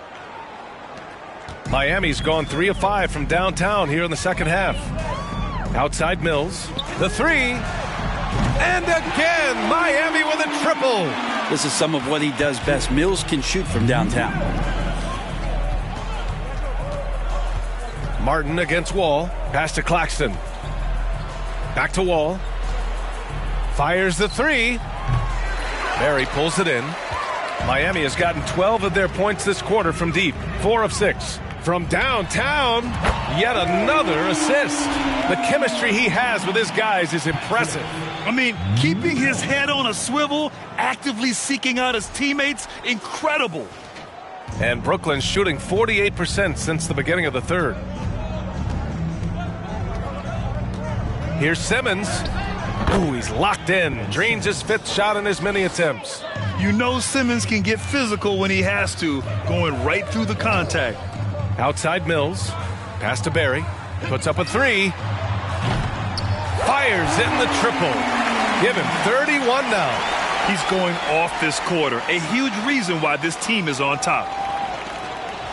Miami's gone 3 of 5 from downtown here in the second half. Outside Mills. The three. And again, Miami with a triple. This is some of what he does best. Mills can shoot from downtown. Martin against Wall. Pass to Claxton. Back to Wall. Fires the three. Barry pulls it in. Miami has gotten 12 of their points this quarter from deep. 4 of 6. From downtown, yet another assist. The chemistry he has with his guys is impressive. I mean, keeping his head on a swivel, actively seeking out his teammates, incredible. And Brooklyn's shooting 48% since the beginning of the third. Here's Simmons. Ooh, he's locked in. Drains his 5th shot in his many attempts. You know Simmons can get physical when he has to, going right through the contact. Outside Mills. Pass to Barry. Puts up a 3. Fires in the triple. Give him 31 now. He's going off this quarter. A huge reason why this team is on top.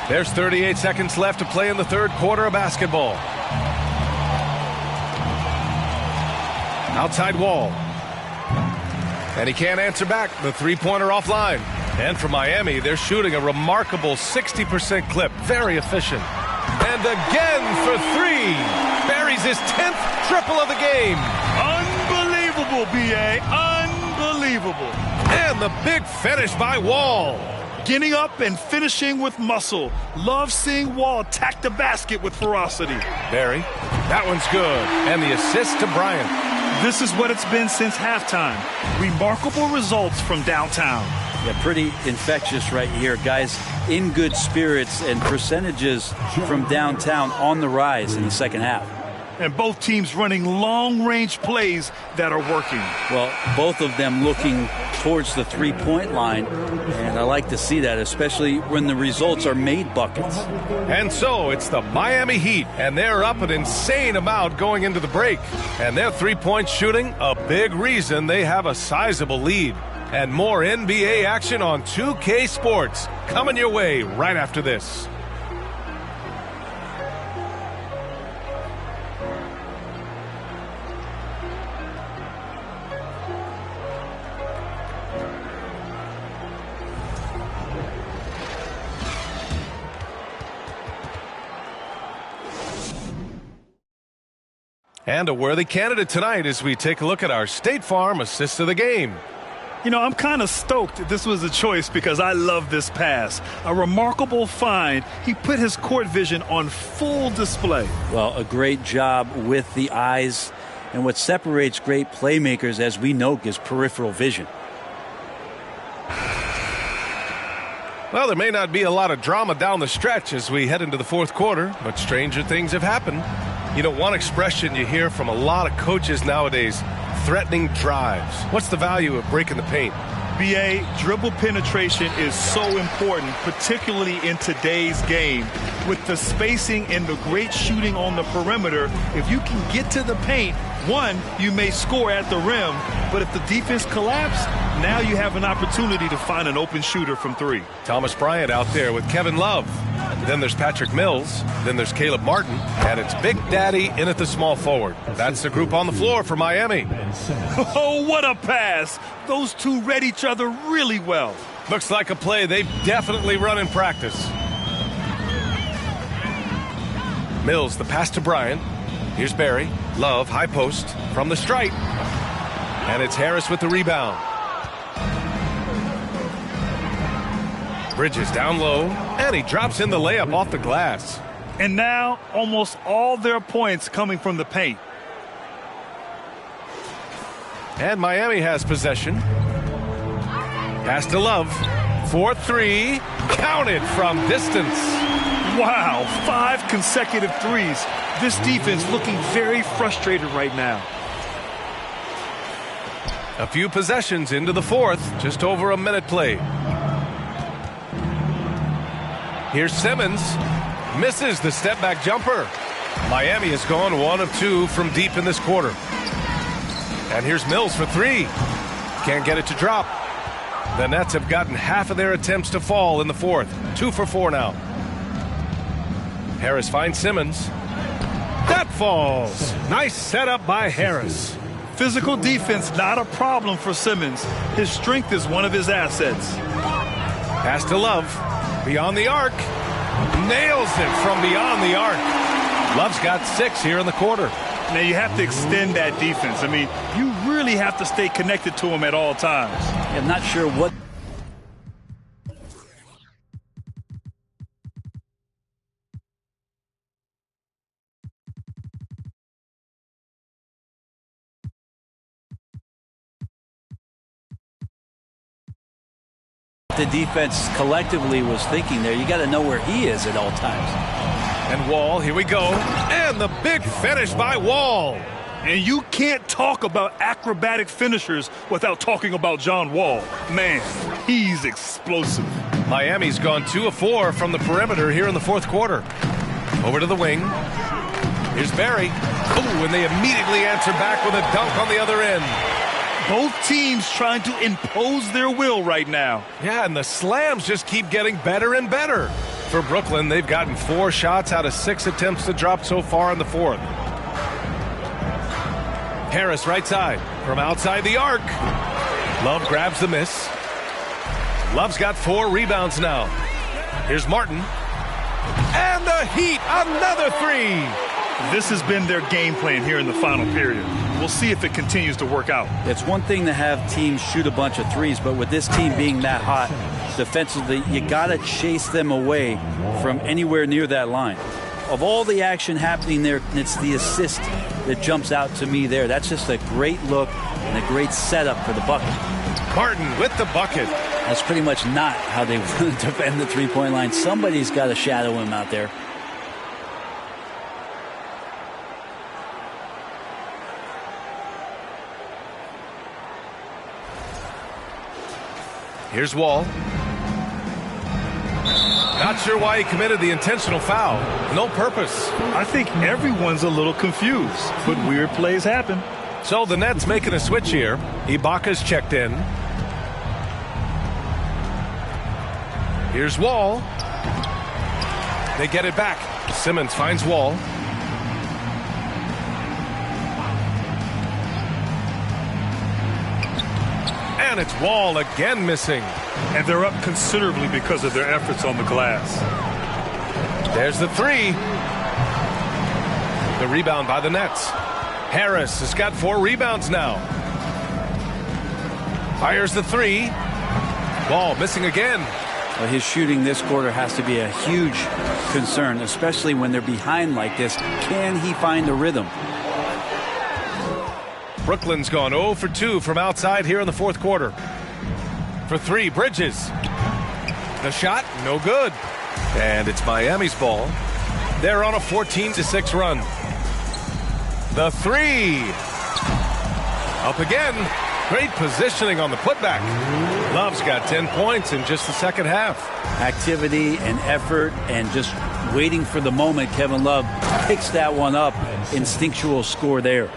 There's 38 seconds left to play in the third quarter of basketball. Outside Wall. And he can't answer back. The three-pointer offline. And for Miami, they're shooting a remarkable 60% clip. Very efficient. And again for 3. Buries his 10th triple of the game. Unbelievable, B.A. Unbelievable. And the big finish by Wall. Getting up and finishing with muscle. Love seeing Wall attack the basket with ferocity. Barry. That one's good. And the assist to Bryant. This is what it's been since halftime. Remarkable results from downtown. Yeah, pretty infectious right here. Guys in good spirits and percentages from downtown on the rise in the second half. And both teams running long-range plays that are working. Well, both of them looking towards the three-point line, and I like to see that, especially when the results are made buckets. And so it's the Miami Heat, and they're up an insane amount going into the break. And their three-point shooting, a big reason they have a sizable lead. And more NBA action on 2K Sports coming your way right after this. And a worthy candidate tonight as we take a look at our State Farm assist of the game. You know, I'm kind of stoked this was a choice because I love this pass. A remarkable find. He put his court vision on full display. Well, a great job with the eyes. And what separates great playmakers, as we know, is peripheral vision. Well, there may not be a lot of drama down the stretch as we head into the fourth quarter, but stranger things have happened. You know, one expression you hear from a lot of coaches nowadays, threatening drives. What's the value of breaking the paint? BA, dribble penetration is so important, particularly in today's game. With the spacing and the great shooting on the perimeter, if you can get to the paint, one, you may score at the rim, but if the defense collapses, now you have an opportunity to find an open shooter from 3. Thomas Bryant out there with Kevin Love. Then there's Patrick Mills. Then there's Caleb Martin. And it's Big Daddy in at the small forward. That's the group on the floor for Miami. Oh, what a pass. Those two read each other really well. Looks like a play they've definitely run in practice. Mills, the pass to Bryant. Here's Barry. Love, high post from the stripe. And it's Harris with the rebound. Bridges down low, and he drops in the layup off the glass. And now almost all their points coming from the paint. And Miami has possession. Pass to Love. 4-3. Counted from distance. Wow, 5 consecutive threes. This defense looking very frustrated right now. A few possessions into the fourth. Just over a minute played. Here's Simmons. Misses the step-back jumper. Miami has gone 1 of 2 from deep in this quarter. And here's Mills for 3. Can't get it to drop. The Nets have gotten half of their attempts to fall in the fourth. 2 for 4 now. Harris finds Simmons. That falls. Nice setup by Harris. Physical defense not a problem for Simmons. His strength is one of his assets. Pass to Love. Beyond the arc. Nails it from beyond the arc. Love's got 6 here in the quarter. Now you have to extend that defense. I mean, you really have to stay connected to him at all times. I'm not sure what The defense collectively was thinking there. You got to know where he is at all times. And Wall, here we go. And the big finish by Wall. And you can't talk about acrobatic finishers without talking about John Wall. Man, he's explosive. Miami's gone 2 of 4 from the perimeter here in the fourth quarter. Over to the wing. Here's Barry. Ooh, and they immediately answer back with a dunk on the other end. Both teams trying to impose their will right now. Yeah, and the slams just keep getting better and better. For Brooklyn, they've gotten 4 shots out of 6 attempts to drop so far in the fourth. Harris right side from outside the arc. Love grabs the miss. Love's got 4 rebounds now. Here's Martin. And the Heat, another 3. This has been their game plan here in the final period. We'll see if it continues to work out. It's one thing to have teams shoot a bunch of threes, but with this team being that hot defensively, you got to chase them away from anywhere near that line. Of all the action happening there, it's the assist that jumps out to me there. That's just a great look and a great setup for the bucket. Martin with the bucket. That's pretty much not how they want to defend the three-point line. Somebody's got to shadow him out there. Here's Wall. Not sure why he committed the intentional foul. No purpose. I think everyone's a little confused, but weird plays happen. So the Nets making a switch here. Ibaka's checked in. Here's Wall. They get it back. Simmons finds Wall. And it's Wall again missing. And they're up considerably because of their efforts on the glass. There's the 3. The rebound by the Nets. Harris has got 4 rebounds now. Fires the 3. Ball missing again. Well, his shooting this quarter has to be a huge concern, especially when they're behind like this. Can he find a rhythm? Brooklyn's gone 0 for 2 from outside here in the fourth quarter. For 3, Bridges. The shot, no good. And it's Miami's ball. They're on a 14-6 run. The 3. Up again. Great positioning on the putback. Love's got 10 points in just the second half. Activity and effort and just waiting for the moment. Kevin Love picks that one up. Instinctual score there.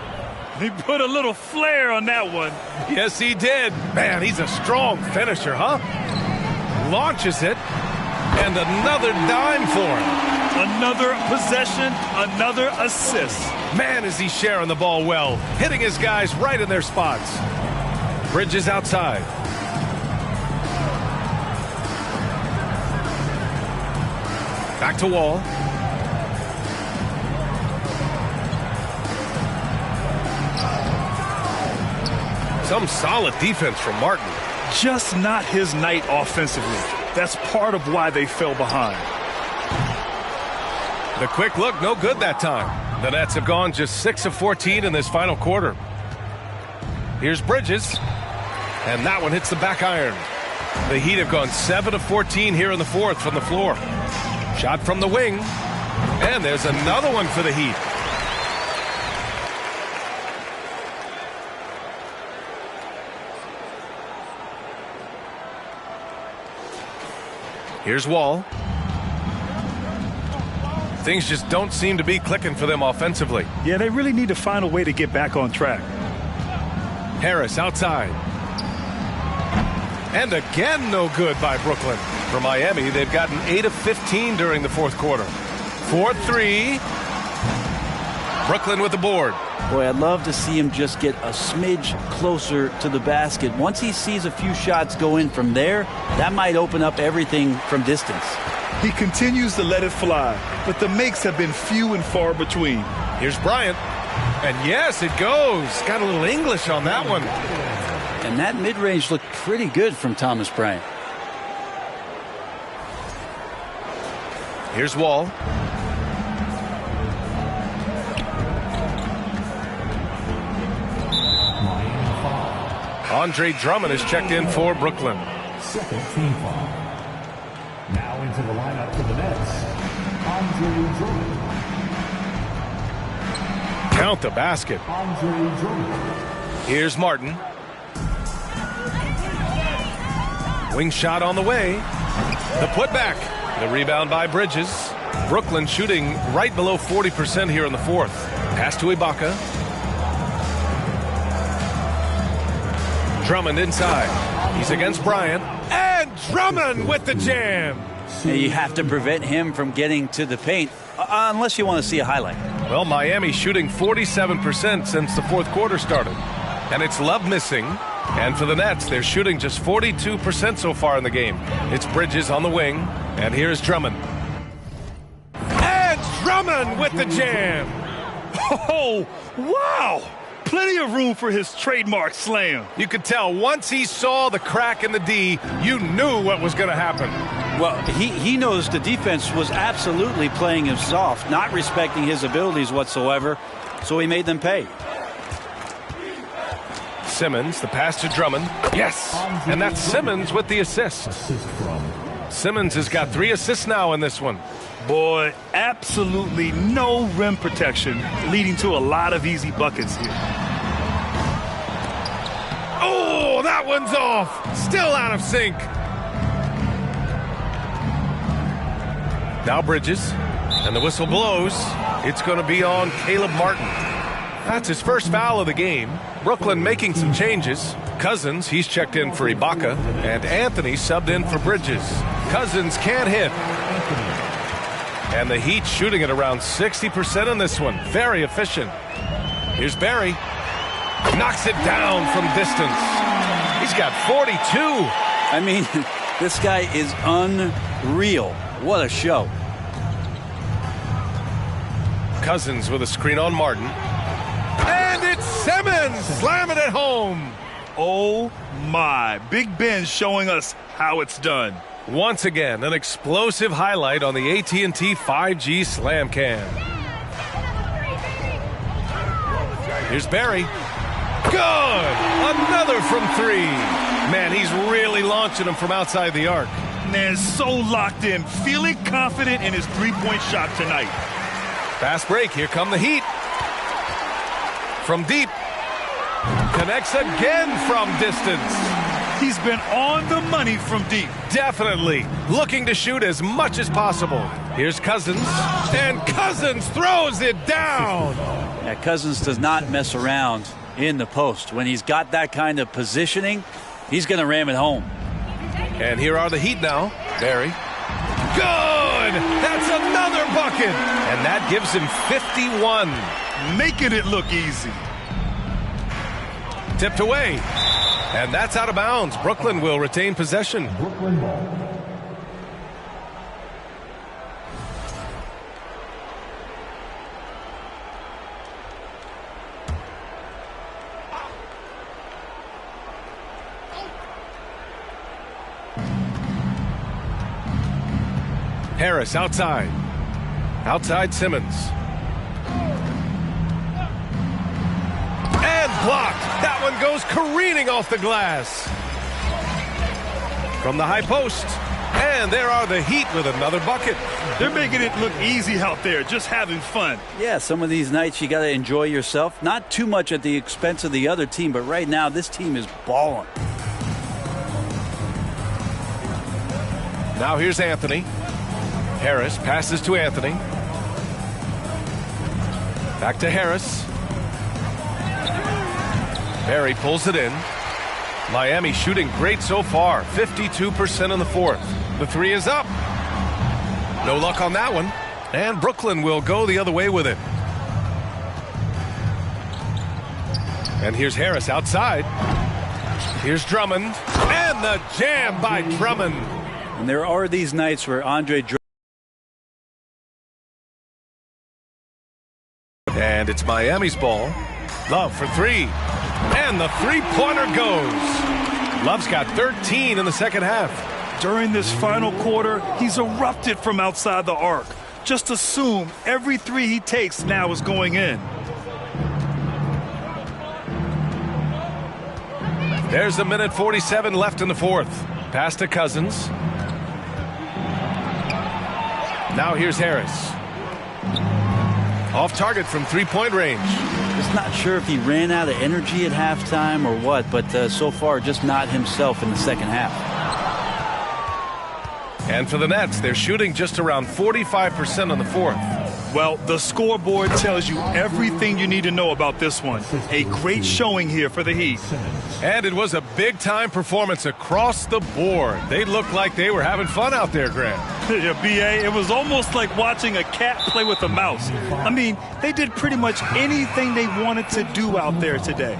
He put a little flair on that one. Yes, he did. Man, he's a strong finisher, huh? Launches it. And another dime for him. Another possession, another assist. Man, is he sharing the ball well. Hitting his guys right in their spots. Bridges outside. Back to Wall. Some solid defense from Martin. Just not his night offensively. That's part of why they fell behind. The quick look, no good that time. The Nets have gone just 6 of 14 in this final quarter. Here's Bridges. And that one hits the back iron. The Heat have gone 7 of 14 here in the fourth from the floor. Shot from the wing. And there's another one for the Heat. Here's Wall. Things just don't seem to be clicking for them offensively. Yeah, they really need to find a way to get back on track. Harris outside. And again, no good by Brooklyn. For Miami, they've gotten 8 of 15 during the fourth quarter. 4-3. Brooklyn with the board. Boy, I'd love to see him just get a smidge closer to the basket. Once he sees a few shots go in from there, that might open up everything from distance. He continues to let it fly, but the makes have been few and far between. Here's Bryant. And yes, it goes. Got a little English on that one. And that mid-range looked pretty good from Thomas Bryant. Here's Wall. Andre Drummond is checked in for Brooklyn. Second team foul. Now into the lineup for the Nets, Andre Drummond. Count the basket. Andre Drummond. Here's Martin. Wing shot on the way. The putback. The rebound by Bridges. Brooklyn shooting right below 40% here in the fourth. Pass to Ibaka. Drummond inside. He's against Bryant. And Drummond with the jam. You have to prevent him from getting to the paint, unless you want to see a highlight. Well, Miami shooting 47% since the fourth quarter started. And it's Love missing. And for the Nets, they're shooting just 42% so far in the game. It's Bridges on the wing. And here's Drummond. And Drummond with the jam. Oh, wow. Plenty of room for his trademark slam. You could tell once he saw the crack in the D, you knew what was going to happen. Well, he knows the defense was absolutely playing him soft, not respecting his abilities whatsoever, so he made them pay. Simmons, the pass to Drummond. Yes, and that's Simmons with the assist. Simmons has got 3 assists now in this one. Boy, absolutely no rim protection, leading to a lot of easy buckets here. Oh, that one's off. Still out of sync. Now Bridges, and the whistle blows. It's going to be on Caleb Martin. That's his first foul of the game. Brooklyn making some changes. Cousins, he's checked in for Ibaka, and Anthony subbed in for Bridges. Cousins can't hit. And the Heat shooting at around 60% on this one. Very efficient. Here's Barry. Knocks it down from distance. He's got 42. I mean, this guy is unreal. What a show. Cousins with a screen on Martin. And it's Simmons slamming it home. Oh, my. Big Ben showing us how it's done. Once again, an explosive highlight on the AT&T 5G Slam Cam. Here's Barry. Good! Another from 3. Man, he's really launching them from outside the arc. Man, so locked in, feeling confident in his three-point shot tonight. Fast break. Here come the Heat. From deep. Connects again from distance. He's been on the money from deep. Definitely. Looking to shoot as much as possible. Here's Cousins. And Cousins throws it down. Yeah, Cousins does not mess around in the post. When he's got that kind of positioning, he's going to ram it home. And here are the Heat now. Barry. Good! That's another bucket. And that gives him 51. Making it look easy. Tipped away. And that's out of bounds. Brooklyn will retain possession. Brooklyn ball. Harris outside. Outside Simmons. And blocked. That one goes careening off the glass. From the high post. And there are the Heat with another bucket. They're making it look easy out there, just having fun. Yeah, some of these nights you got to enjoy yourself. Not too much at the expense of the other team, but right now this team is balling. Now here's Anthony. Harris passes to Anthony. Back to Harris. Barry pulls it in. Miami shooting great so far. 52% in the fourth. The 3 is up. No luck on that one. And Brooklyn will go the other way with it. And here's Harris outside. Here's Drummond. And the jam by Drummond. And there are these nights where Andre Drummond. And it's Miami's ball. Love for 3. And the three-pointer goes. Love's got 13 in the second half. During this final quarter, he's erupted from outside the arc. Just assume every 3 he takes now is going in. There's a minute 47 left in the fourth. Pass to Cousins. Now here's Harris. Off target from three-point range. Just not sure if he ran out of energy at halftime or what, but so far just not himself in the second half. And for the Nets, they're shooting just around 45% on the fourth. Well, the scoreboard tells you everything you need to know about this one. A great showing here for the Heat. And it was a big-time performance across the board. They looked like they were having fun out there, Grant. Yeah, B.A., it was almost like watching a cat play with a mouse. I mean, they did pretty much anything they wanted to do out there today.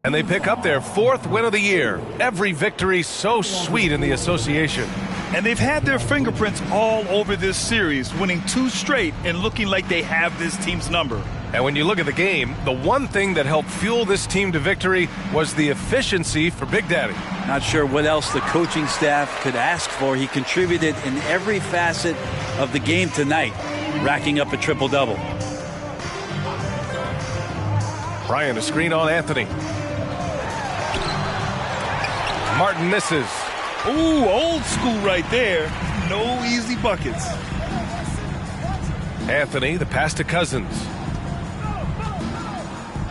And they pick up their 4th win of the year. Every victory so sweet in the association. And they've had their fingerprints all over this series, winning 2 straight and looking like they have this team's number. And when you look at the game, the one thing that helped fuel this team to victory was the efficiency for Big Daddy. Not sure what else the coaching staff could ask for. He contributed in every facet of the game tonight, racking up a triple-double. Bryant, a screen on Anthony. Martin misses. Ooh, old school right there. No easy buckets. Anthony, the pass to Cousins.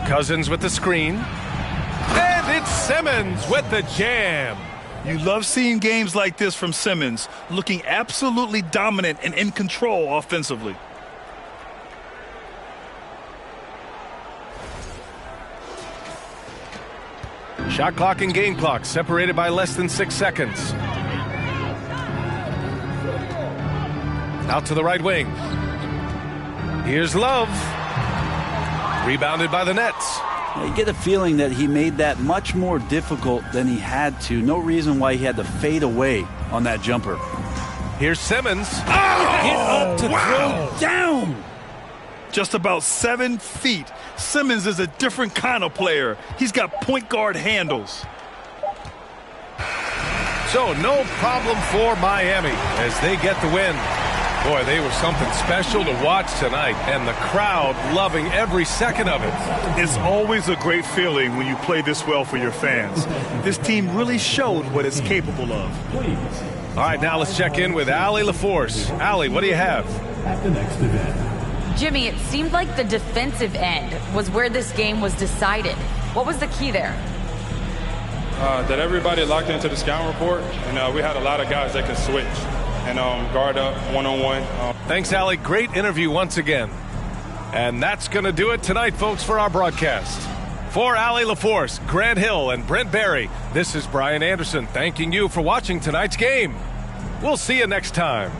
Cousins with the screen. And it's Simmons with the jam. You love seeing games like this from Simmons, looking absolutely dominant and in control offensively. Shot clock and game clock separated by less than 6 seconds. Out to the right wing. Here's Love. Rebounded by the Nets. You get a feeling that he made that much more difficult than he had to. No reason why he had to fade away on that jumper. Here's Simmons. Get up to throw down. Just about 7 feet. Simmons is a different kind of player. He's got point guard handles. So no problem for Miami as they get the win. Boy, they were something special to watch tonight, and the crowd loving every second of it. It's always a great feeling when you play this well for your fans. This team really showed what it's capable of. All right, now let's check in with Allie LaForce. Allie, what do you have? At the next event. Jimmy, it seemed like the defensive end was where this game was decided. What was the key there? That everybody locked into the scouting report, and we had a lot of guys that could switch and guard up one-on-one. Thanks, Allie. Great interview once again. And that's going to do it tonight, folks, for our broadcast. For Allie LaForce, Grant Hill, and Brent Barry, this is Brian Anderson thanking you for watching tonight's game. We'll see you next time.